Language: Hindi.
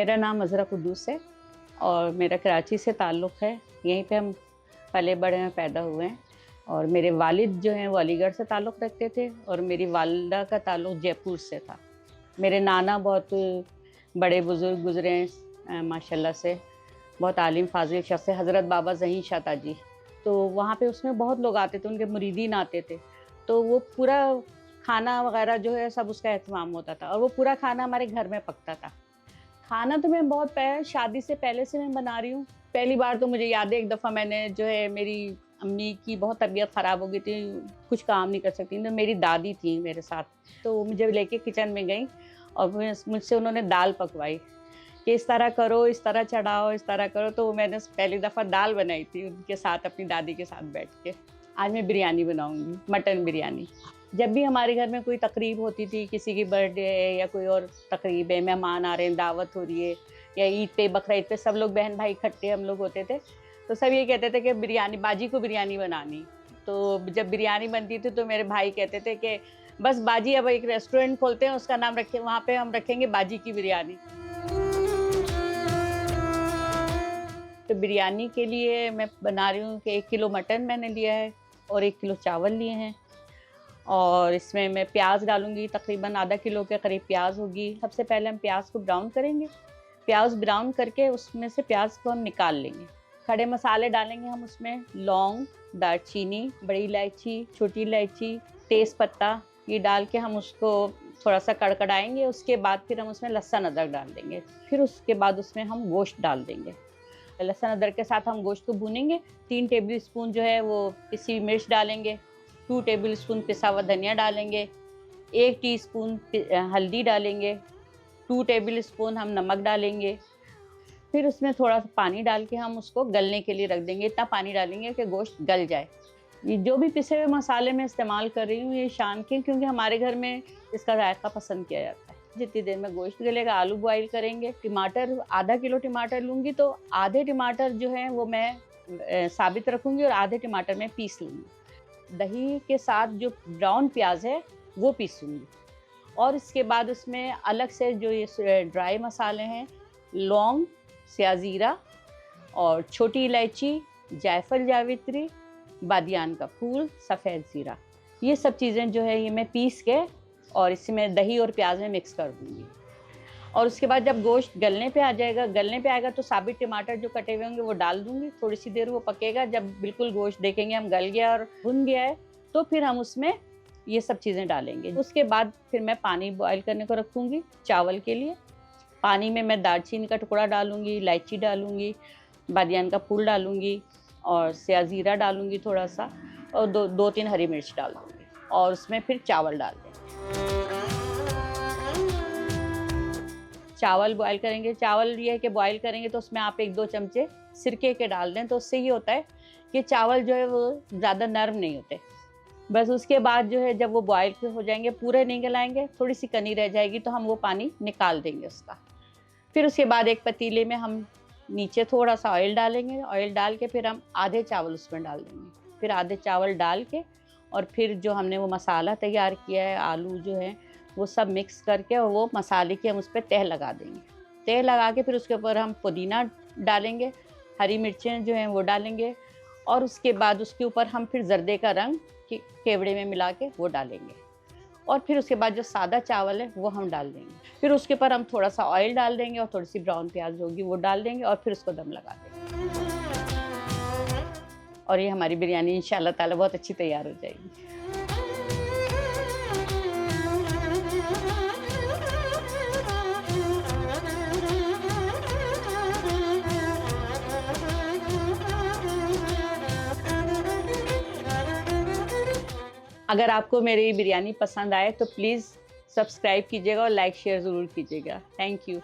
मेरा नाम अज़रा कुद्दूस है और मेरा कराची से ताल्लुक़ है। यहीं पे हम पले बड़े हैं, पैदा हुए हैं। और मेरे वालिद जो हैं वो अलीगढ़ से ताल्लुक़ रखते थे और मेरी वालिदा का ताल्लुक़ जयपुर से था। मेरे नाना बहुत बड़े बुज़ुर्ग गुज़रे हैं माशाल्लाह से, बहुत आलिम फ़ाज़िल शख़्स है, हज़रत बाबा ज़हीन शाह ताजी। तो वहाँ पे उसमें बहुत लोग आते थे, उनके मुरीदीन आते थे। तो वो पूरा खाना वग़ैरह जो है सब उसका एहतमाम होता था और वो पूरा खाना हमारे घर में पकता था। खाना तो मैं बहुत शादी से पहले से मैं बना रही हूँ। पहली बार तो मुझे याद है एक दफ़ा मैंने जो है मेरी अम्मी की बहुत तबीयत ख़राब हो गई थी, कुछ काम नहीं कर सकती थी, तो मेरी दादी थी मेरे साथ। तो वो मुझे लेके किचन में गईं और मुझसे उन्होंने दाल पकवाई कि इस तरह करो, इस तरह चढ़ाओ, इस तरह करो। तो मैंने पहली दफ़ा दाल बनाई थी उनके साथ, अपनी दादी के साथ बैठ के। आज मैं बिरयानी बनाऊँगी, मटन बिरयानी। जब भी हमारे घर में कोई तकरीब होती थी, किसी की बर्थडे है या कोई और तकरीब है, मेहमान आ रहे हैं, दावत हो रही है, या ईद पे, बकरा ईद पे सब लोग बहन भाई इकट्ठे हम लोग होते थे, तो सब ये कहते थे कि बिरयानी, बाजी को बिरयानी बनानी। तो जब बिरयानी बनती थी तो मेरे भाई कहते थे कि बस बाजी अब एक रेस्टोरेंट खोलते हैं, उसका नाम रखें, वहाँ पे हम रखेंगे बाजी की बिरयानी। तो बिरयानी के लिए मैं बना रही हूँ कि 1 किलो मटन मैंने लिया है और 1 किलो चावल लिए हैं और इसमें मैं प्याज डालूँगी, तकरीबन आधा किलो के करीब प्याज होगी। सबसे पहले हम प्याज को ब्राउन करेंगे। प्याज ब्राउन करके उसमें से प्याज को हम निकाल लेंगे। खड़े मसाले डालेंगे हम उसमें, लौंग, दालचीनी, बड़ी इलायची, छोटी इलायची, तेज़पत्ता, ये डाल के हम उसको थोड़ा-सा कड़कड़ाएँगे। उसके बाद फिर हम उसमें लहसुन अदरक डाल देंगे। फिर उसके बाद उसमें हम गोश्त डाल देंगे। लहसुन अदरक के साथ हम गोश्त को भूनेंगे। 3 टेबल स्पून जो है वो पिसी हुई मिर्च डालेंगे, 2 टेबल स्पून पिसा हुआ धनिया डालेंगे, 1 टीस्पून हल्दी डालेंगे, 2 टेबल स्पून हम नमक डालेंगे। फिर उसमें थोड़ा-सा पानी डाल के हम उसको गलने के लिए रख देंगे। इतना पानी डालेंगे कि गोश्त गल जाए। ये जो भी पिसे हुए मसाले मैं इस्तेमाल कर रही हूँ ये शान के, क्योंकि हमारे घर में इसका जायका पसंद किया जाता है। जितनी देर में गोश्त गलेगा, आलू बॉयल करेंगे। टमाटर, आधा किलो टमाटर लूँगी तो आधे टमाटर जो हैं वो मैं साबित रखूँगी और आधे टमाटर मैं पीस लूँगी। दही के साथ जो ब्राउन प्याज है वो पीसूँगी और इसके बाद उसमें अलग से जो ये ड्राई मसाले हैं, लौंग, स्याज़ीरा और छोटी इलायची, जायफल जावित्री, बादियान का फूल, सफ़ेद ज़ीरा, ये सब चीज़ें जो है ये मैं पीस के और इसमें दही और प्याज में मिक्स कर दूँगी। और उसके बाद जब गोश्त गलने पे आएगा तो साबित टमाटर जो कटे हुए होंगे वो डाल दूँगी। थोड़ी सी देर वो पकेगा, जब बिल्कुल गोश्त देखेंगे हम गल गया और भुन गया है, तो फिर हम उसमें ये सब चीज़ें डालेंगे। उसके बाद फिर मैं पानी बॉयल करने को रखूँगी चावल के लिए। पानी में मैं दालचीनी का टुकड़ा डालूँगी, इलायची डालूँगी, बादियान का फूल डालूँगी और स्याज़ीरा डालूँगी थोड़ा-सा और 2-3 हरी मिर्च डाल दूँगी और उसमें फिर चावल डाल देंगे। चावल बॉयल करेंगे। चावल ये है कि बॉयल करेंगे तो उसमें आप 1-2 चमचे सिरके के डाल दें, तो उससे ये होता है कि चावल जो है वो ज़्यादा नरम नहीं होते। बस उसके बाद जो है जब वो बॉयल हो जाएंगे, पूरे नहीं गलाएंगे, थोड़ी सी कनी रह जाएगी तो हम वो पानी निकाल देंगे उसका। फिर उसके बाद एक पतीले में हम नीचे थोड़ा सा ऑयल डालेंगे। ऑयल डाल के फिर हम आधे चावल उसमें डाल देंगे। फिर आधे चावल डाल के और फिर जो हमने वो मसाला तैयार किया है, आलू जो है वो सब मिक्स करके और वो मसाले की हम उस पर तह लगा देंगे। तह लगा के फिर उसके ऊपर हम पुदीना डालेंगे, हरी मिर्चें जो हैं वो डालेंगे और उसके बाद उसके ऊपर हम फिर जर्दे का रंग केवड़े में मिला के वो डालेंगे और फिर उसके बाद जो सादा चावल है वो हम डाल देंगे। फिर उसके ऊपर हम थोड़ा सा ऑयल डाल देंगे और थोड़ी सी ब्राउन प्याज होगी वो डाल देंगे और फिर उसको दम लगा देंगे और ये हमारी बिरयानी इंशाअल्लाह ताला बहुत अच्छी तैयार हो जाएगी। अगर आपको मेरी बिरयानी पसंद आए तो प्लीज़ सब्सक्राइब कीजिएगा और लाइक शेयर ज़रूर कीजिएगा। Thank you.